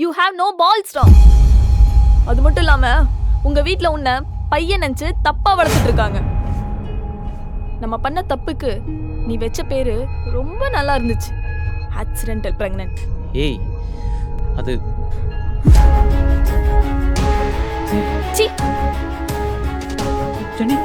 You have no பால்ஸ்டா. அது மட்டும் இல்லாம உங்க வீட்ல உன்னை பையன் நினைச்சு தப்பா வளர்த்துட்டு இருக்காங்க. நம்ம பண்ண தப்புக்கு நீ வச்ச பேரு ரொம்ப நல்லா இருந்துச்சு, ஆக்சிடென்டல் பிரெக்னன்ட். ஏய் அது சி ஜெனி.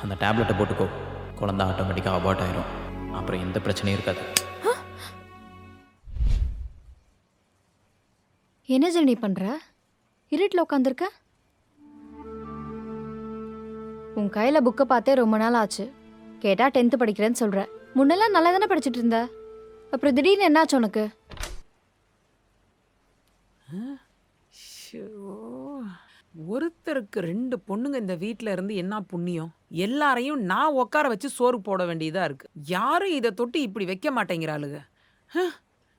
அந்த டேப்லெட்டை போட்டுக்கோ, குழந்தை ஆட்டோமேட்டிக்காக அபார்ட் ஆயிரும். அப்புறம் எந்த பிரச்சனையும் இருக்காது. என்ன ஜெனி பண்ற? இருட்டில் உட்காந்துருக்க. உன் கையில புக்கை பார்த்தே ரொம்ப நாள் ஆச்சு. கேட்டா 10th படிக்கிறேன்னு சொல்ற. முன்னெல்லாம் நல்லா தானே படிச்சுட்டு இருந்த. அப்புறம் திடீர்னு என்னாச்சு உனக்கு? ஒருத்தருக்கு 2 பொண்ணுங்க இந்த வீட்டில் இருந்து என்ன புண்ணியம்? எல்லாரையும் நான் உட்கார வச்சு சோறு போட வேண்டியதா இருக்கு. யாரும் இதை தொட்டு இப்படி வைக்க மாட்டேங்கிறாளுங்க.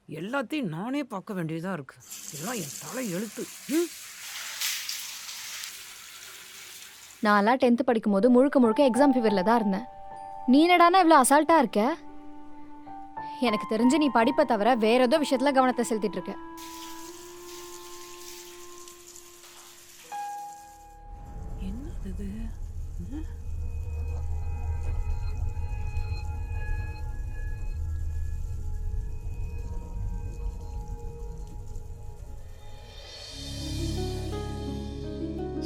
எல்லாத்தையும் நானே பார்க்க வேண்டியதா இருக்கு. எல்லாம் என் தலை எழுத்து. நான்லாம் 10th படிக்கும்போது முழுக்க முழுக்க எக்ஸாம் ஃபீவரில் தான் இருந்தேன். நீ என்னடானா இவ்வளோ அசால்ட்டாக இருக்க? எனக்கு தெரிஞ்சு நீ படிப்பை தவிர வேற ஏதோ விஷயத்துல கவனத்தை செலுத்திட்டு இருக்க. என்னது?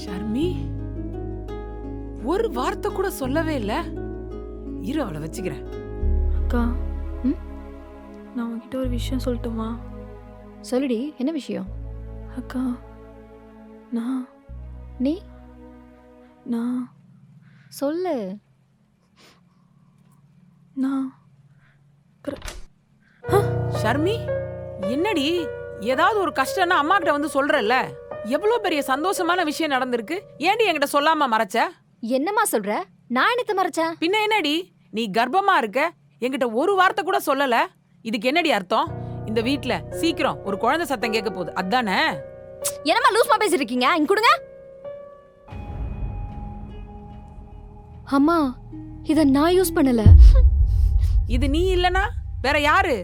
ஷர்மி, ஒரு வார்த்தை கூட சொல்லவே இல்ல. இரு, அவளை வச்சுக்கிறேன். அக்கா, நான் உங்ககிட்ட ஒரு விஷயம் சொல்லட்டுமா? சொல்லுடி, என்ன விஷயம்? அக்கா, நான் நீ நான் சொல்லு. நான் ஷர்மி, என்னடி? ஏதாவது ஒரு கஷ்டம்னா அம்மா கிட்ட வந்து சொல்றல்ல. எவ்வளவு பெரிய சந்தோஷமான விஷயம் நடந்திருக்கு. ஏன்டி என்கிட்ட சொல்லாம மறைச்ச? என்னம்மா சொல்ற? நான் என்னத்த மறைச்சேன்? பின்ன என்னடி, நீ கர்ப்பமா இருக்க, என்கிட்ட ஒரு வார்த்தை கூட சொல்லல. இதுக்கு என்னடி அர்த்தம்? இந்த வீட்ல சீக்கிரம் ஒரு குழந்தை சத்தம் கேட்க போகுது, அதானே? என்னம்மா லூஸ்மா பேசிட்டு இருக்கீங்க? இங்க கொடுங்க. அம்மா, இத நான் யூஸ் பண்ணல. இது நீ இல்லனா வேற யாரு?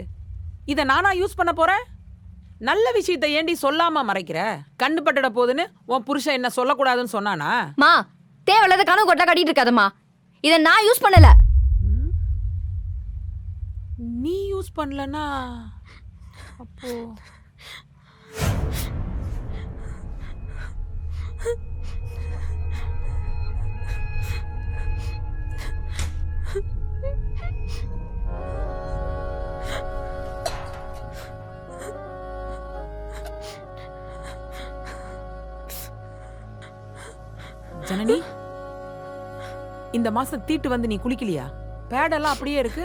இத நானா யூஸ் பண்ண போறேன்? நல்ல விஷயத்தை ஏண்டி சொல்லாம மறைக்கிற? கண்ணு பட்டுட போதுன்னு உன் புருஷன் என்ன சொல்லக்கூடாதுன்னு சொன்னானா? மா, தேவையில்லாத கனவு கொட்டா கட்டிட்டு இருக்காதம்மா. இத நான் யூஸ் பண்ணல. நீ யூஸ் பண்ணலனா அப்போ ஜனனி, இந்த மாசம் தீட்டு வந்து நீ குளிக்கலையா? பேடெல்லாம் அப்படியே இருக்கு.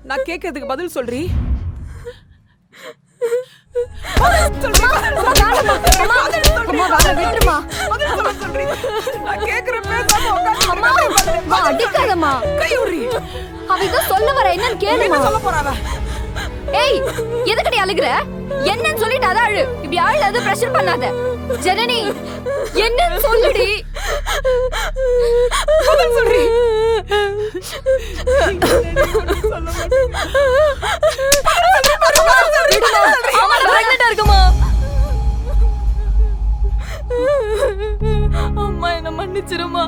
நான் கேட்கறதுக்கு பதில் சொல்றீ. சொல்ல வர என்னன்னு கேளுமா. ஏய், எதுக்கடி அழுகுற? என்னன்னு சொல்லிட்டு அத அழு. இப்படி அழுது பிரஷர் பண்ணாத. ஜனனி, என்னன்னு சொல்லுடி. சொல்றீ. அம்மா என்ன மன்னிச்சிருமா.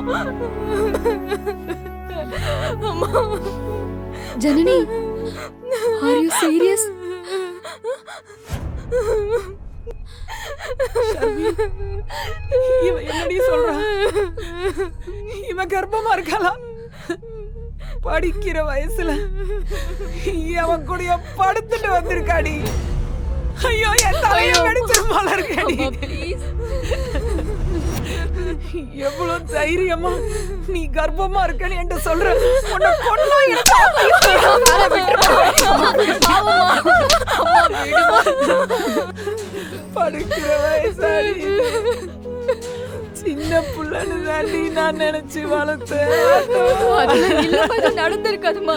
அம்மா. Janani, are you serious? இவ என்னடி சொல்றா? இவ கர்ப்பமா இருக்காளா? படிக்கிற வயசுல அவன் கூடய படுத்துட்டு வந்திருக்காடி. ஐயோ என் தலையை வெடிச்சிருமால இருக்கடி. எவ்வளவு தைரியமா நீ கர்ப்பமா இருக்கன்னு என்கிட்ட சொல்ற. உன்னை கொன்னா படிக்கிற வயசாடி சின்ன புள்ளன்னு தாண்டி நான் நினைச்சு வளர்த்தேன். நடந்திருக்காதுமா.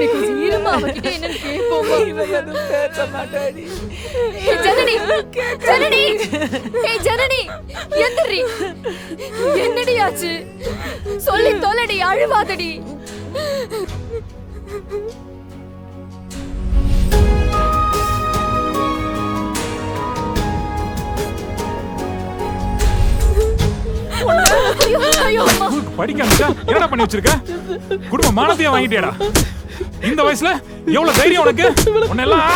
என்னன்னு கேட்போமா? எதுவும் பேச மாட்டாடி. ஜனனி, ஜனனி, ஏய் ஜனனி, எந்திரி. என்னடி ஆச்சு? சொல்லி தொலைடி, அழுவாதடி. படிக்க என்னடா பண்ணி வச்சிருக்க? குடும்ப மானத்தையே வாங்கிட்டியாடா? இந்த வயசுல எவ்வளவு தைரியம் உனக்கு? உன்னெல்லாம்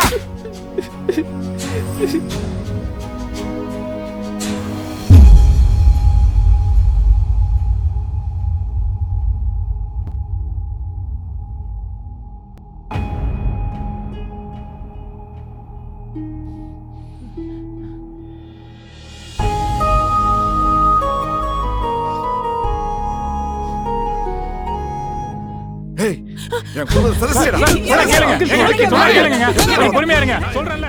பொறுமையா இருங்க. சொல்றேன்ல,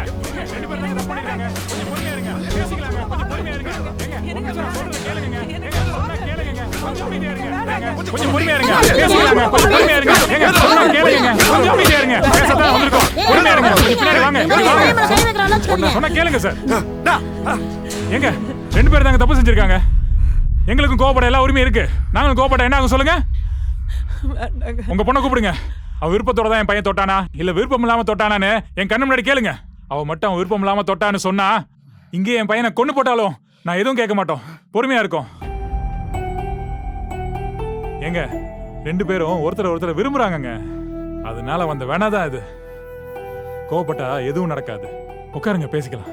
ரெண்டு பேரும் தான் தப்பு பண்ணிருக்காங்க. கொஞ்சம் பொறுமையா இருங்க. பேசிக்கலாங்க. கொஞ்சம் பொறுமையா இருங்க. கொஞ்சம் பொறுமையா இருங்க. பேசிக்கலாங்க. கொஞ்சம் பொறுமையா இருங்க. ஏங்க சொன்னா கேளுங்க. கொஞ்சம் அமைதியா இருங்க. பேசத்தான் வந்திருக்கோம். பொறுமையா இருங்க. கொஞ்சம் பின்னாடி வாங்க. சொன்னா கேளுங்க சார். ஏங்க ரெண்டு பேரும் தாங்க தப்பு செஞ்சிருக்காங்க. எங்களுக்கும் கோபப்பட எல்லா உரிமையும் இருக்கு. நாங்களும் கோபப்பட என்ன ஆகும் சொல்லுங்க? உங்க பொண்ணை கூப்பிடுங்க. அவ விருப்பத்தோட தான் என் பையன் தொட்டானா இல்ல விருப்பம் இல்லாம தொட்டானான்னு என் கண்ணு முன்னாடி கேளுங்க. அவ மட்டும் அவன் விருப்பம் இல்லாம தொட்டான்னு சொன்னா இங்கே என் பையனை கொண்டு போட்டாலும் நான் எதுவும் கேட்க மாட்டோம். பொறுமையா இருக்கும். ஏங்க ரெண்டு பேரும் ஒருத்தர் விரும்புறாங்கங்க. அதனால வந்த வேணாதான் இது. கோவப்பட்டா எதுவும் நடக்காது. உட்காருங்க, பேசிக்கலாம்.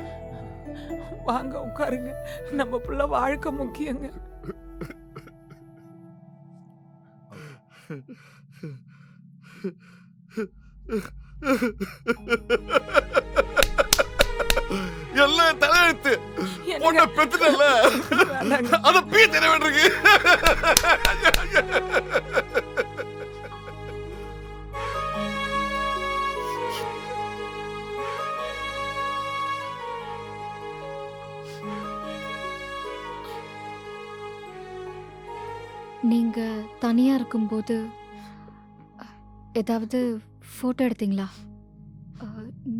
வாங்க உட்காருங்க. நம்ம புள்ள வாழ்க்கை முக்கியங்க. எல்லாம் தலையெழுத்து. உன்னை பெத்துட்டல அத பீ தெரிய வேண்டியிருக்கு. நீங்க தனியா இருக்கும்போது ஏதாவது போட்டோ எடுத்தீங்களா?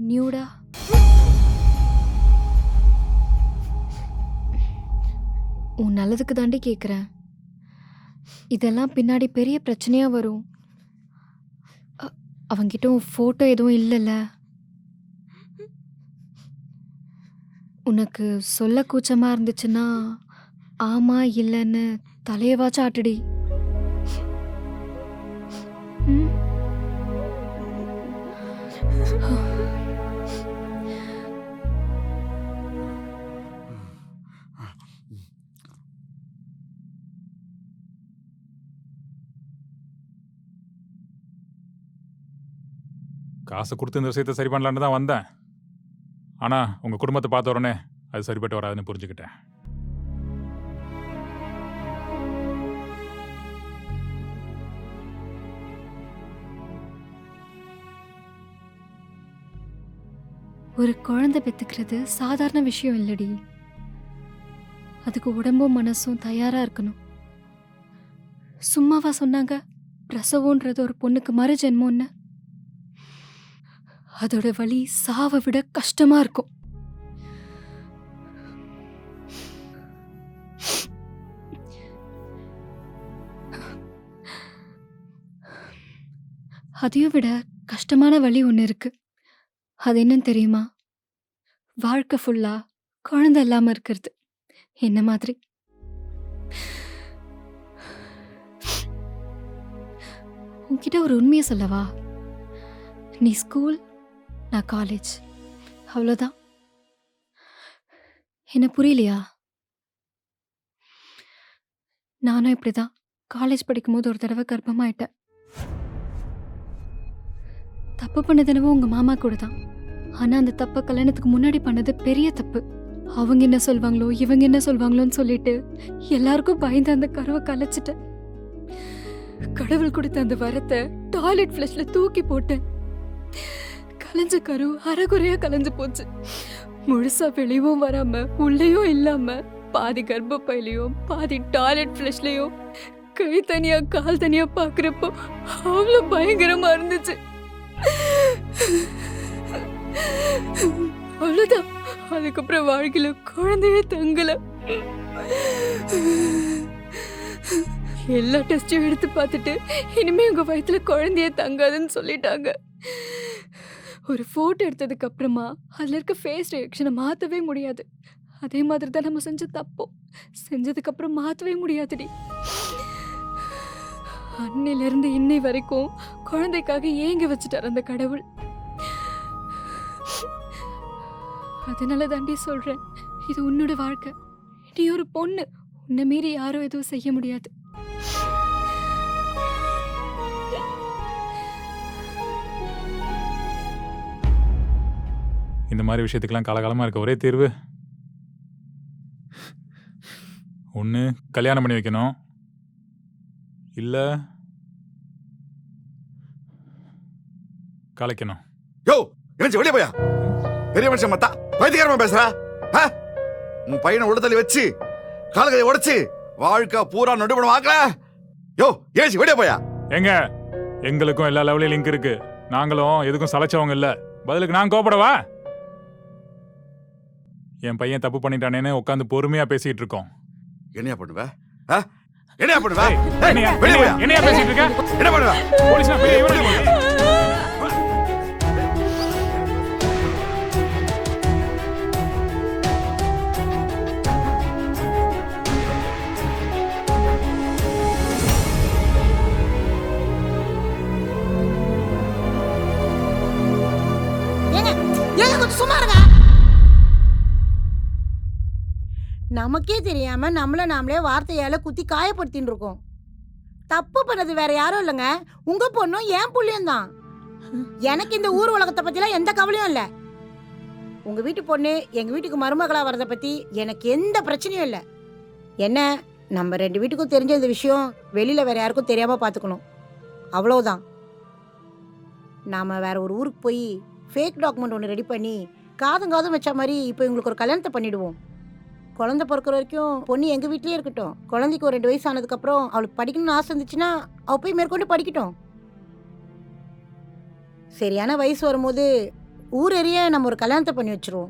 நியூடா? உன் நல்லதுக்கு தாண்டி கேட்குறேன். இதெல்லாம் பின்னாடி பெரிய பிரச்சனையா வரும். அவங்கிட்ட ஃபோட்டோ எதுவும் இல்லைல்ல? உனக்கு சொல்ல கூச்சமாக இருந்துச்சுன்னா ஆமா இல்லைன்னு தலையவாச்சும் ஆட்டுடி. காசை கொடுத்து இந்த விஷயத்தை சரி பண்ணலான்னு தான் வந்தேன். ஆனா உங்க குடும்பத்தை பார்த்த உடனே அது சரிப்பட்டு வராதுன்னு புரிஞ்சுக்கிட்டேன். ஒரு குழந்தை பெற்றுக்கிறது சாதாரண விஷயம் இல்லடி. அதுக்கு உடம்பும் மனசும் தயாரா இருக்கணும். சும்மாவா சொன்னாங்க பிரசவம்ன்றது ஒரு பொண்ணுக்கு மறு ஜென்மம்னு? அதோட வலி சாவை விட கஷ்டமா இருக்கும். அதையும் விட கஷ்டமான வலி ஒன்று இருக்கு. அது என்னன்னு தெரியுமா? வாழ்க்கை ஃபுல்லா குழந்தை இல்லாம இருக்கிறது. என்ன மாதிரி. உன்கிட்ட ஒரு உண்மையை சொல்லவா? நீ ஸ்கூல், நான் காலேஜ், அவ்வளோதான். என்ன புரியலையா? நானும் இப்படிதான் காலேஜ் படிக்கும்போது ஒரு தடவை கர்ப்பமாயிட்டேன். தப்பு பண்ணதுனவோ உங்க மாமா கூட தான். ஆனா அந்த தப்பை கல்யாணத்துக்கு முன்னாடி பண்ணது பெரிய தப்பு. அவங்க என்ன சொல்வாங்களோ இவங்க என்ன சொல்வாங்களோன்னு சொல்லிட்டு எல்லாருக்கும் பயந்து அந்த கருவை கலைச்சிட்டேன். கடவுள் கொடுத்த அந்த வரத்தை டாய்லெட் ஃப்ளஷ்ல தூக்கி போட்டேன். கலைஞ்ச கரு அரைகுறையா கலைஞ்சு போச்சு. முழுசா வெளியும் வராம உள்ளேயும் இல்லாம பாதி கர்ப்பப்பையிலையும் பாதி டாய்லெட் ஃப்ளஷ்லயும் கை தனியா கால் தனியா பாக்குறப்போ அவ்வளவு பயங்கரமா இருந்துச்சு. அவ்வளவுதான். அதுக்கப்புறம் வாழ்க்கையில குழந்தையே தங்கல. எல்லா டெஸ்டையும் எடுத்து பார்த்துட்டு இனிமே உங்க வயித்துல குழந்தையே தங்காதுன்னு சொல்லிட்டாங்க. ஒரு போட்டோ எடுத்ததுக்கு அப்புறமா அதுல இருக்க ஃபேஸ் ரியாக்ஷனை மாத்தவே முடியாது. அதே மாதிரி தான் நம்ம செஞ்ச தப்போ செஞ்சதுக்கு அப்புறம் மாத்தவே முடியாதுடி. அன்னையில இருந்து இன்னை வரைக்கும் குழந்தைக்காக ஏங்க வச்சுட்டார் அந்த கடவுள். அதனால தாண்டி சொல்றேன், இது உன்னோட வாழ்க்கை. நீ ஒரு பொண்ணு, உன்னை மீறி யாரும் எதுவும் செய்ய முடியாது. இந்த மாதிரி விஷயத்துக்கெல்லாம் காலகாலமாக இருக்க ஒரே தீர்வு, ஒன்று கல்யாணம் பண்ணி வைக்கணும், இல்லை கலைக்கணும். யோ என்ன வெளியே போயா? பெரிய மனுஷன் மத்தா வைத்தியகாரமா பேசுறா? உன் பையனை உள்ள தள்ளி வச்சு காலகதை உடைச்சு வாழ்க்கை பூரா நடுபடம் ஆக்கல. யோ ஏசி வெளியே போயா? எங்க எங்களுக்கும் எல்லா லெவலையும் லிங்க் இருக்கு. நாங்களும் எதுக்கும் சளைச்சவங்க இல்லை. பதிலுக்கு நான் கோபப்படவா? என் பையன் தப்பு பண்ணிட்டானேன்னு உட்காந்து பொறுமையா பேசிட்டு இருக்கோம். என்னையா பண்ணுவ? என்னையா பண்ணுவ? என்னையா பேசிட்டு இருக்க? என்ன பண்ணுவ? போலீஸ் நமக்கே தெரியாம நம்மள நாமளே வார்த்தையால குத்தி காயப்படுத்தின்னு இருக்கோம். தப்பு பண்ணது வேற யாரும் இல்லைங்க, உங்க பொண்ணும் என் புள்ளியும் தான். எனக்கு இந்த ஊர் உலகத்தை பத்திலாம் எந்த கவலையும் இல்ல. உங்க வீட்டு பொண்ணு எங்க வீட்டுக்கு மருமகளா வரத பத்தி எனக்கு எந்த பிரச்சனையும் இல்லை. என்ன நம்ம ரெண்டு வீட்டுக்கும் தெரிஞ்ச இந்த விஷயம் வெளியில வேற யாருக்கும் தெரியாம பாத்துக்கணும், அவ்வளவுதான். நாம வேற ஒரு ஊருக்கு போய் ஃபேக் டாக்குமெண்ட் ஒன்று ரெடி பண்ணி காதும் வச்ச மாதிரி இப்போ இவங்களுக்கு ஒரு கல்யாணத்தை பண்ணிடுவோம். குழந்தை பிறக்கிற வரைக்கும் பொண்ணு எங்கள் வீட்லேயே இருக்கட்டும். குழந்தைக்கு ஒரு 2 வயசு ஆனதுக்கப்புறம் அவளுக்கு படிக்கணும்னு ஆசை இருந்துச்சுன்னா அவள் போய் மேற்கொண்டு படிக்கட்டும். சரியான வயசு வரும்போது ஊர் எறிய நம்ம ஒரு கல்யாணத்தை பண்ணி வச்சுருவோம்.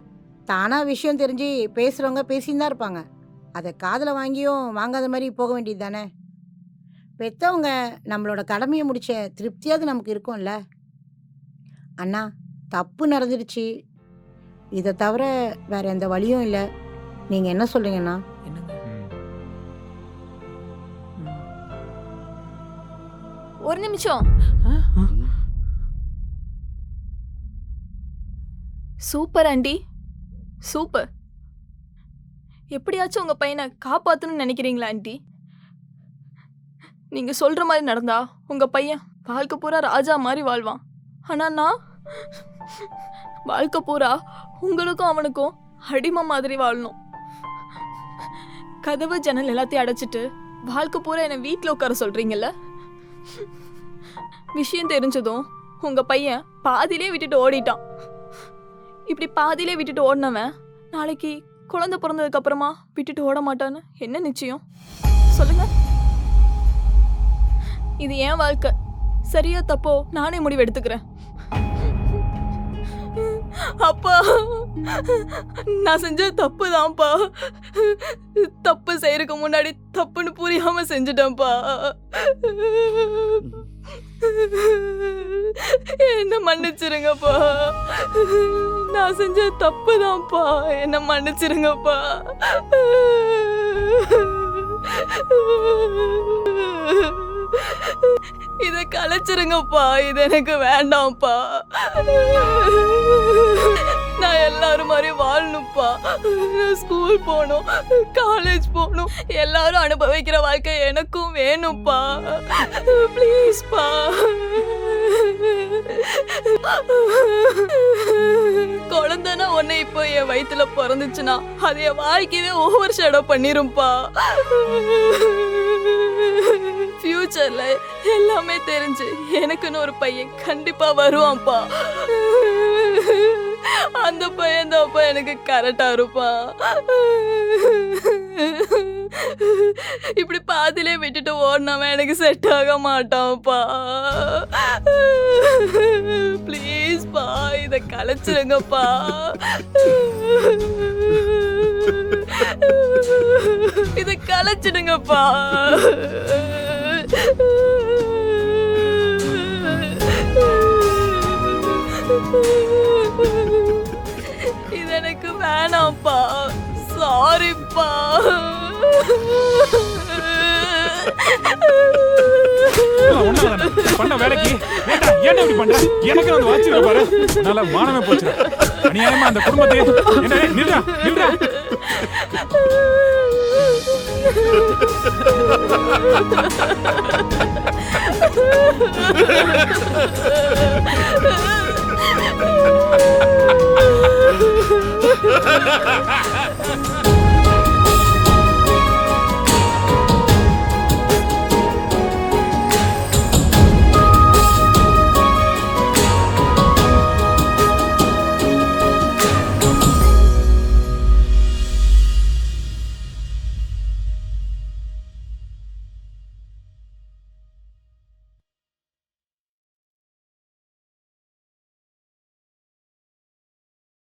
தானாக விஷயம் தெரிஞ்சு பேசுகிறவங்க பேசின்னு தான் இருப்பாங்க. அதை காதில் வாங்கியும் வாங்காத மாதிரி போக வேண்டியது தானே. பெற்றவங்க நம்மளோட கடமையை முடிச்ச திருப்தியாவது நமக்கு இருக்கும்ல. அண்ணா தப்பு நடந்துடுச்சு, இதை தவிர வேற எந்த வழியும் இல்லை. நீங்க என்ன சொல்றீங்கண்ணா? ஒரு நிமிஷம். Super aunty, super. எப்படியாச்சும் உங்க பையனை காப்பாத்தணும்னு நினைக்கிறீங்களா ஆண்டி? நீங்க சொல்ற மாதிரி நடந்தா உங்க பையன் வாழ்க்கை பூரா ராஜா மாதிரி வாழ்வான். ஆனா நான் வாழ்க்கை பூரா உங்களுக்கும் அவனுக்கும் அடிமை மாதிரி வாழணும். கதவு ஜன்னல் எல்லாத்தையும் அடைச்சிட்டு வாழ்க்கை பூரா என்னை வீட்டில் உட்கார சொல்றீங்கல்ல. விஷயம் தெரிஞ்சதும் உங்க பையன் பாதியிலே விட்டுட்டு ஓடிட்டான். இப்படி பாதியிலே விட்டுட்டு ஓடினவன் நாளைக்கு குழந்தை பிறந்ததுக்கு அப்புறமா விட்டுட்டு ஓட மாட்டான்னு என்ன நிச்சயம் சொல்லுங்க? இது என் வாழ்க்கை, சரியா தப்போ நானே முடிவு எடுத்துக்கிறேன். அப்பா நான் செஞ்ச தப்பு தான்ப்பா. தப்பு செய்யறதுக்கு முன்னாடி தப்புன்னு புரியாம செஞ்சுட்டேன்ப்பா. என்ன மன்னிச்சிருங்கப்பா. நான் செஞ்ச தப்பு தான்ப்பா, என்ன மன்னிச்சிருங்கப்பா. இத கலைச்சிருங்கப்பா, இது எனக்கு வேண்டாம்ப்பா. நான் எல்லாரும் மாதிரி வாழணும்ப்பா. ஸ்கூல் போகணும், காலேஜ் போகணும், எல்லாரும் அனுபவிக்கிற வாழ்க்கை எனக்கும் வேணும்ப்பா. ப்ளீஸ்ப்பா. குழந்தைனா உன்னை இப்போ என் வயித்துல பிறந்துச்சுன்னா அது என் வாழ்க்கையவே ஓவர் ஷேடோ பண்ணிரும்பா. ஃபியூச்சர்ல எல்லாமே தெரிஞ்சு எனக்குன்னு ஒரு பையன் கண்டிப்பா வருவான்ப்பா. அந்த பையன் தான்ப்பா எனக்கு கரெக்டா இருப்பான். இப்படி பாதிலே விட்டுட்டு ஓடினவன் எனக்கு செட் ஆக மாட்டான்ப்பா. ப்ளீஸ்ப்பா இதை கலைச்சிருங்கப்பா. இதை கலைச்சிடுங்கப்பா. இது எனக்கு வேணாம்ப்பா. சாரிப்பா. பண்ண வேலைக்கு ஏன் இப்படி பண்ற? எனக்கு வந்து வாட்சிருக்க பாரு, நல்ல மானமே போச்சு. அநியாயமா அந்த குடும்பத்தை என்ன நில்றா நில்றா.